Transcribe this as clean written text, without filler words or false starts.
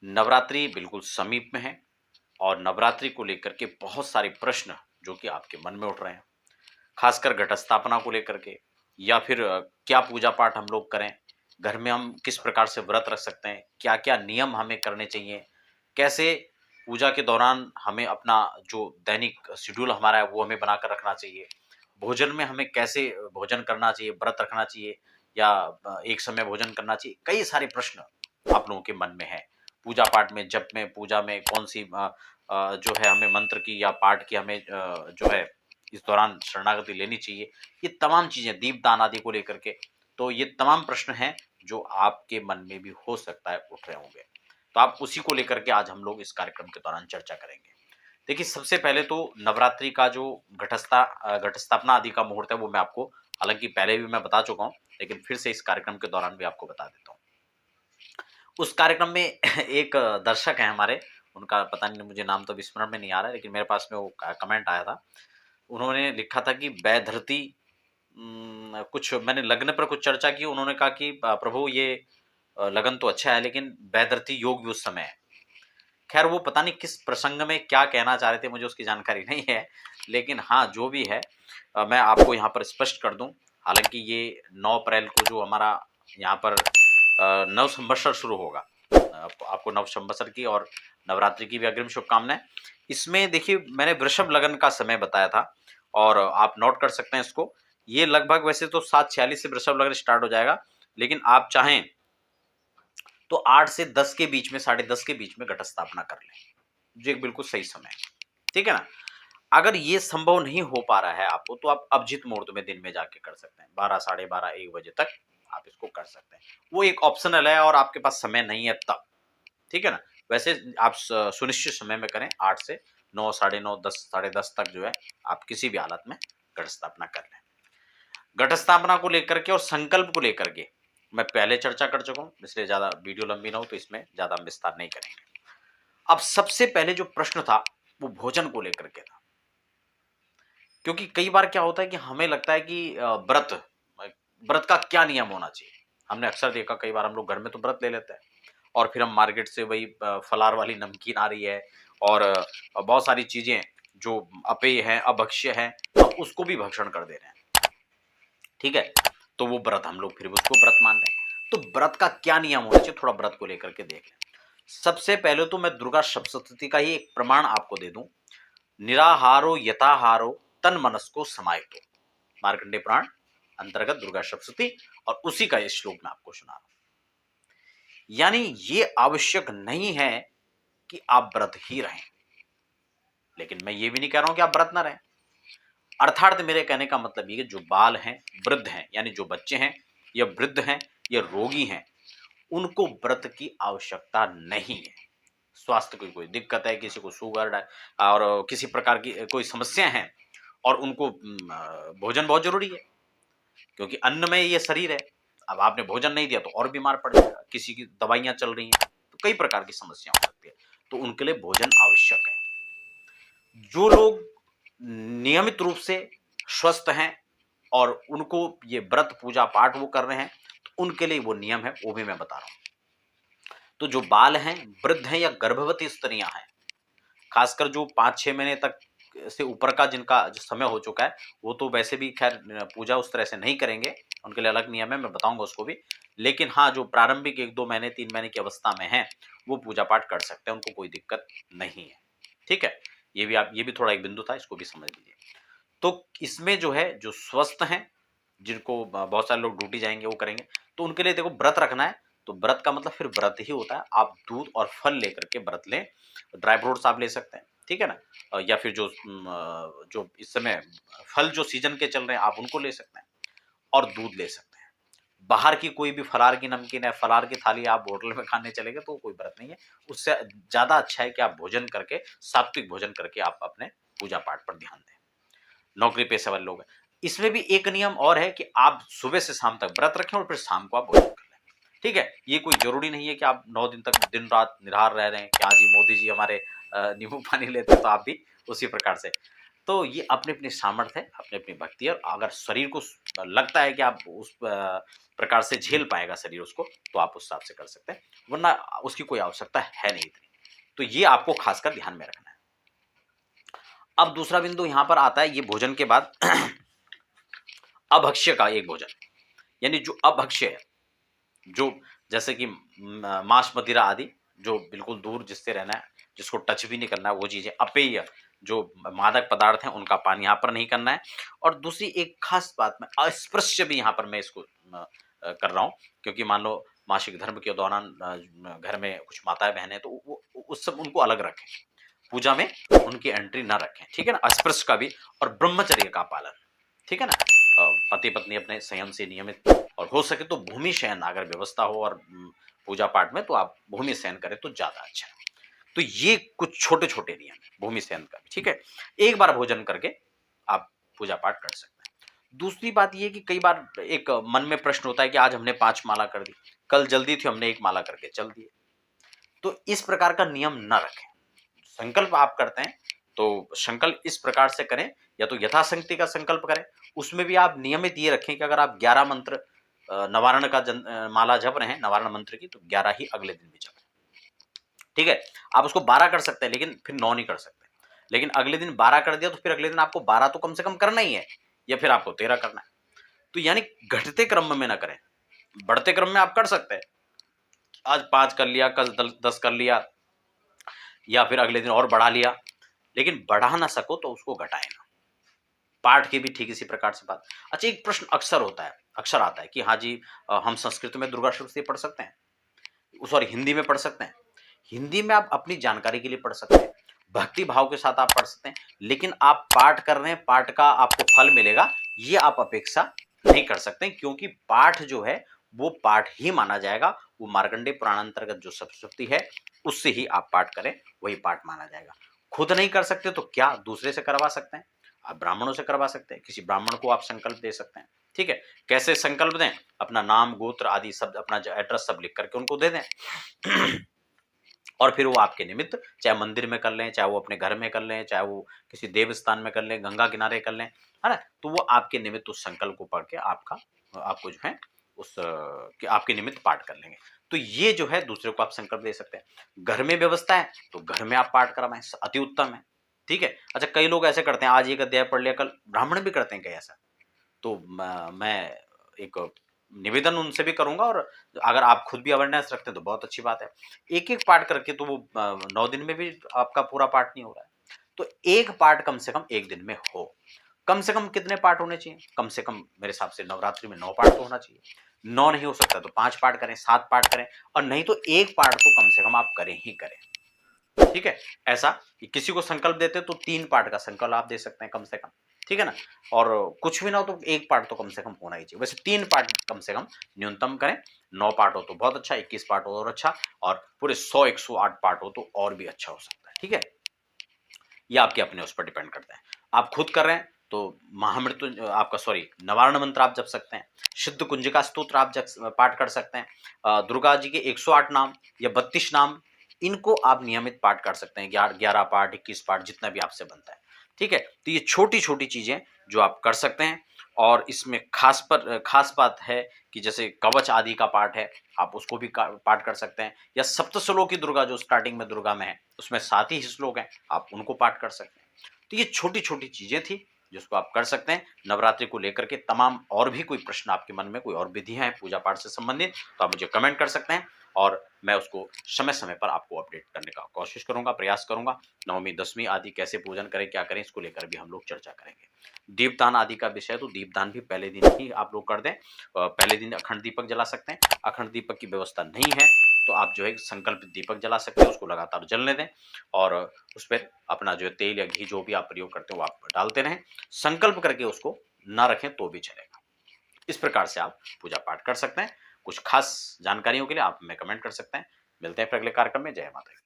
नवरात्रि बिल्कुल समीप में है और नवरात्रि को लेकर के बहुत सारे प्रश्न जो कि आपके मन में उठ रहे हैं, खासकर घट स्थापना को लेकर के या फिर क्या पूजा पाठ हम लोग करें, घर में हम किस प्रकार से व्रत रख सकते हैं, क्या-क्या नियम हमें करने चाहिए, कैसे पूजा के दौरान हमें अपना जो दैनिक शेड्यूल हमारा है वो हमें बनाकर रखना चाहिए, भोजन में हमें कैसे भोजन करना चाहिए, व्रत रखना चाहिए या एक समय भोजन करना चाहिए, कई सारे प्रश्न आप लोगों के मन में हैं। पूजा पाठ में, जप में, पूजा में कौन-सी जो है हमें मंत्र की या पाठ की हमें जो है इस दौरान शरणागति लेनी चाहिए। ये तमाम चीज़ें दीपदान आदि को लेकर के, तो ये तमाम प्रश्न हैं जो आपके मन में भी हो सकता है उठ रहे होंगे। तो आप उसी को लेकर के आज हम लोग इस कार्यक्रम के दौरान चर्चा करेंगे। देखिए, सबसे पहले तो नवरात्रि का जो घट स्थापना आदि का मुहूर्त है वो मैं आपको, हालाँकि पहले भी मैं बता चुका हूँ, लेकिन फिर से इस कार्यक्रम के दौरान भी आपको बता देता हूँ। उस कार्यक्रम में एक दर्शक हैं हमारे, उनका पता नहीं, मुझे नाम तो विस्मरण में नहीं आ रहा है, लेकिन मेरे पास में वो कमेंट आया था। उन्होंने लिखा था कि वैधृति, कुछ मैंने लग्न पर कुछ चर्चा की, उन्होंने कहा कि प्रभु ये लगन तो अच्छा है लेकिन वैधृति योग भी उस समय है। खैर वो पता नहीं किस प्रसंग में क्या कहना चाह रहे थे, मुझे उसकी जानकारी नहीं है। लेकिन हाँ, जो भी है मैं आपको यहाँ पर स्पष्ट कर दूँ, हालाँकि ये 9 अप्रैल को जो हमारा यहाँ पर नव संवत्सर शुरू होगा। आपको नव संवत्सर की और नवरात्रि की भी अग्रिम शुभकामनाएँ। इसमें देखिए, मैंने वृषभ लगन का समय बताया था और आप नोट कर सकते हैं इसको। ये लगभग वैसे तो 7:46 से वृषभ लगन स्टार्ट हो जाएगा, लेकिन आप चाहें तो 8 से 10 के बीच में, साढ़े 10 के बीच में घट स्थापना कर लें, जो एक बिल्कुल सही समय है। ठीक है ना? अगर ये संभव नहीं हो पा रहा है आपको, तो आप अभिजीत मुहूर्त में दिन में जाके कर सकते हैं। 12, साढ़े 12, 1 बजे तक आप इसको कर सकते हैं। वो एक ऑप्शनल है और आपके पास समय नहीं है तब। ठीक है ना? वैसे आप सुनिश्चित समय में करें, 8 से 9, साढ़े 9, 10, साढ़े 10 तक जो है आप किसी भी हालत में घट स्थापना कर लें। घट स्थापना को लेकर के और संकल्प को लेकर के मैं पहले चर्चा कर चुका हूँ, इसलिए ज़्यादा वीडियो लंबी ना हो तो इसमें ज़्यादा हम विस्तार नहीं करेंगे। अब सबसे पहले जो प्रश्न था वो भोजन को लेकर के था, क्योंकि कई बार क्या होता है कि हमें लगता है कि व्रत का क्या नियम होना चाहिए। हमने अक्सर देखा, कई बार हम लोग घर में तो व्रत ले लेते हैं और फिर हम मार्केट से वही फलार वाली नमकीन आ रही है और बहुत सारी चीजें जो अपेय है, अभक्ष्य है, हम उसको भी भक्षण कर दे रहे हैं। ठीक है, तो वो व्रत हम लोग फिर भी उसको व्रत मान रहे हैं। तो व्रत का क्या नियम होना चाहिए, थोड़ा व्रत को लेकर के देख लें। सबसे पहले तो मैं दुर्गा सप्तशती का ही एक प्रमाण आपको दे दूं। निराहारो यथाहारो तन मनस्को समाहितो, मार्कंडेय पुराण अंतर्गत दुर्गा सप्तशती, और उसी का ये श्लोक मैं आपको सुना रहा हूं। यानी ये आवश्यक नहीं है कि आप व्रत ही रहें, लेकिन मैं ये भी नहीं कह रहा हूं कि आप व्रत ना रहें। अर्थात मेरे कहने का मतलब ये कि जो बाल हैं, वृद्ध हैं, यानी जो बच्चे हैं या वृद्ध हैं या रोगी हैं, उनको व्रत की आवश्यकता नहीं है। स्वास्थ्य की कोई दिक्कत है, किसी को शुगर है और किसी प्रकार की कोई समस्या है और उनको भोजन बहुत जरूरी है, क्योंकि अन्न में ये शरीर है। अब आपने भोजन नहीं दिया तो और बीमार पड़ जाएगा, किसी की दवाइयां चल रही हैं, तो कई प्रकार की समस्या हो सकती है, तो उनके लिए भोजन आवश्यक है। जो लोग नियमित रूप से स्वस्थ हैं और उनको ये व्रत पूजा पाठ वो कर रहे हैं, तो उनके लिए वो नियम है, वो भी मैं बता रहा हूं। तो जो बाल हैं, वृद्ध हैं या गर्भवती स्त्रियां हैं, खासकर जो 5-6 महीने तक से ऊपर का जिनका जो समय हो चुका है, वो तो वैसे भी खैर पूजा उस तरह से नहीं करेंगे, उनके लिए अलग नियम है, मैं बताऊंगा उसको भी। लेकिन हाँ, जो प्रारंभिक 1-2 महीने, 3 महीने की अवस्था में है, वो पूजा पाठ कर सकते हैं, उनको कोई दिक्कत नहीं है। ठीक है, ये भी आप, ये भी थोड़ा एक बिंदु था, इसको भी समझ लीजिए। तो इसमें जो है, जो स्वस्थ हैं, जिनको बहुत सारे लोग ड्यूटी जाएंगे वो करेंगे, तो उनके लिए देखो व्रत रखना है, तो व्रत का मतलब फिर व्रत ही होता है। आप दूध और फल लेकर के व्रत लें, ड्राई फ्रूट्स आप ले सकते हैं, ठीक है ना, या फिर जो जो इस समय फल जो सीजन के चल रहे हैं आप उनको ले सकते हैं और दूध ले सकते हैं। बाहर की कोई भी फलार की नमकीन है, फलार की थाली आप होटल में खाने चले गए तो कोई व्रत नहीं है। उससे ज्यादा अच्छा है कि आप भोजन करके, सात्विक भोजन करके आप अपने पूजा पाठ पर ध्यान दें। नौकरी पेशेवर लोग हैं, इसमें भी एक नियम और है कि आप सुबह से शाम तक व्रत रखें और फिर शाम को आप भोजन कर लें। ठीक है, ये कोई जरूरी नहीं है कि आप 9 दिन तक दिन रात निराहार रह रहे हैं, कि हाँ जी मोदी जी हमारे नींबू पानी लेते हैं तो आप भी उसी प्रकार से। तो ये अपनी अपनी सामर्थ्य है, अपनी अपनी भक्ति है, और अगर शरीर को लगता है कि आप उस प्रकार से झेल पाएगा शरीर उसको, तो आप उस हिसाब से कर सकते हैं, वरना उसकी कोई आवश्यकता है नहीं इतनी। तो ये आपको खासकर ध्यान में रखना है। अब दूसरा बिंदु यहाँ पर आता है, ये भोजन के बाद अभक्ष्य का एक भोजन, यानी जो अभक्ष्य है, जो जैसे कि मांस मदिरा आदि, जो बिल्कुल दूर जिससे रहना है, जिसको टच भी नहीं करना है, वो चीजें, अपेय जो मादक पदार्थ हैं उनका पान यहाँ पर नहीं करना है। और दूसरी एक खास बात में अस्पृश्य भी यहाँ पर मैं इसको कर रहा हूँ, क्योंकि मान लो मासिक धर्म के दौरान घर में कुछ माताएं बहनें, तो वो उस सब उनको अलग रखें, पूजा में उनकी एंट्री ना रखें, ठीक है ना, अस्पृश्य का भी, और ब्रह्मचर्य का पालन, ठीक है ना, पति पत्नी अपने संयम से नियमित, और हो सके तो भूमि शयन अगर व्यवस्था हो और पूजा पाठ में, तो आप भूमि शयन करें तो ज्यादा अच्छा है। तो ये कुछ छोटे छोटे नियम है भूमि शयन का भी, ठीक है। एक बार भोजन करके आप पूजा पाठ कर सकते हैं। दूसरी बात ये कि कई बार एक मन में प्रश्न होता है कि आज हमने 5 माला कर दी, कल जल्दी थी हमने 1 माला करके चल दिए, तो इस प्रकार का नियम न रखें। संकल्प आप करते हैं तो संकल्प इस प्रकार से करें, या तो यथाशक्ति का संकल्प करें, उसमें भी आप नियमित ये रखें कि अगर आप 11 मंत्र नवारण का माला जप रहे हैं, नवारण मंत्र की, तो 11 ही अगले दिन भी जपें, ठीक है। आप उसको 12 कर सकते हैं, लेकिन फिर 9 नहीं कर सकते। लेकिन अगले दिन 12 कर दिया तो फिर अगले दिन आपको 12 तो कम से कम करना ही है, या फिर आपको 13 करना है। तो यानी घटते क्रम में ना करें, बढ़ते क्रम में आप कर सकते हैं, आज 5 कर लिया, कल 10 कर लिया, या फिर अगले दिन और बढ़ा लिया, लेकिन बढ़ा ना सको तो उसको घटाए ना। पाठ की भी ठीक इसी प्रकार से बात। अच्छा, एक प्रश्न अक्सर होता है, अक्सर आता है कि हाँ जी, हम संस्कृत में दुर्गा सप्तशती पढ़ सकते हैं, सॉरी हिंदी में पढ़ सकते हैं। हिंदी में आप अपनी जानकारी के लिए पढ़ सकते हैं, भक्ति भाव के साथ आप पढ़ सकते हैं, लेकिन आप पाठ कर रहे हैं, पाठ का आपको फल मिलेगा, ये आप अपेक्षा नहीं कर सकते, क्योंकि पाठ जो है वो पाठ ही माना जाएगा। वो मार्कंडेय पुराण अंतर्गत जो सप्तशती है, उससे ही आप पाठ करें, वही पाठ माना जाएगा। खुद नहीं कर सकते तो क्या दूसरे से करवा सकते हैं, आप ब्राह्मणों से करवा सकते हैं, किसी ब्राह्मण को आप संकल्प दे सकते हैं, ठीक है। कैसे संकल्प दें, अपना नाम गोत्र आदि सब, अपना एड्रेस सब लिख करके उनको दे दें और फिर वो आपके निमित्त, चाहे मंदिर में कर लें, चाहे वो अपने घर में कर लें, चाहे वो किसी देव स्थान में कर लें, गंगा किनारे कर लें, है ना, तो वो आपके निमित्त उस संकल्प को पढ़ के आपको जो है उस कि आपके निमित्त पाठ कर लेंगे। तो ये जो है दूसरे को आप संकल्प दे सकते हैं। घर में व्यवस्था है तो घर में आप पाठ करवाएं, अति उत्तम है, ठीक है। अच्छा, कई लोग ऐसे करते हैं, आज एक अध्याय पढ़ लिया, कल ब्राह्मण भी करते हैं कई ऐसा, तो मैं एक निवेदन उनसे भी करूंगा, और अगर आप खुद भी अवेयरनेस रखते हैं तो बहुत अच्छी बात है। एक एक पाठ करके तो वो 9 दिन में भी आपका पूरा पाठ नहीं हो रहा है, तो एक पाठ कम से कम एक दिन में हो। कम से कम कितने पाठ होने चाहिए, कम से कम मेरे हिसाब से नवरात्रि में 9 पाठ तो होना चाहिए। 9 नहीं हो सकता तो 5 पाठ करें, 7 पाठ करें, और नहीं तो एक पाठ तो कम से कम आप करें ही करें, ठीक है। ऐसा कि किसी को संकल्प देते तो 3 पाठ का संकल्प आप दे सकते हैं कम से कम, ठीक है ना। और कुछ भी ना हो तो एक पाठ तो कम से कम होना ही चाहिए। वैसे 3 पाठ कम से कम न्यूनतम करें, 9 पाठ हो तो बहुत अच्छा, 21 पाठ हो और अच्छा, और पूरे 100-108 पाठ हो तो और भी अच्छा हो सकता है, ठीक है। ये आपके अपने उस पर डिपेंड करता है। आप खुद कर रहे हैं तो महामृत्यु आपका, सॉरी, नवारण मंत्र आप जप सकते हैं, सिद्ध कुंजिका स्तोत्र आप पाठ कर सकते हैं, दुर्गा जी के 108 नाम या 32 नाम, इनको आप नियमित पाठ कर सकते हैं, 11 पाठ, 21 पाठ, जितना भी आपसे बनता है, ठीक है। तो ये छोटी छोटी चीजें जो आप कर सकते हैं, और इसमें खास बात है कि जैसे कवच आदि का पाठ है, आप उसको भी पाठ कर सकते हैं, या सप्तश्लोकी दुर्गा जो स्टार्टिंग में दुर्गा में है, उसमें 7 ही श्लोक हैं, आप उनको पाठ कर सकते हैं। तो ये छोटी छोटी चीजें थी जिसको आप कर सकते हैं नवरात्रि को लेकर के। तमाम और भी कोई प्रश्न आपके मन में, कोई और विधियां हैं पूजा पाठ से संबंधित, तो आप मुझे कमेंट कर सकते हैं, और मैं उसको समय समय पर आपको अपडेट करने का कोशिश करूंगा, प्रयास करूंगा। नवमी दसवीं आदि कैसे पूजन करें, क्या करें, इसको लेकर भी हम लोग चर्चा करेंगे। दीपदान आदि का विषय, तो दीपदान भी पहले दिन ही आप लोग कर दें। पहले दिन अखंड दीपक जला सकते हैं, अखंड दीपक की व्यवस्था नहीं है तो आप जो है संकल्प दीपक जला सकते हैं, उसको लगातार जलने दें, और उस पर अपना जो है तेल या घी जो भी आप प्रयोग करते हो आप डालते रहें, संकल्प करके उसको ना रखें तो भी चलेगा। इस प्रकार से आप पूजा पाठ कर सकते हैं। कुछ खास जानकारियों के लिए आप हमें कमेंट कर सकते हैं। मिलते हैं फिर अगले कार्यक्रम में। जय माता दी।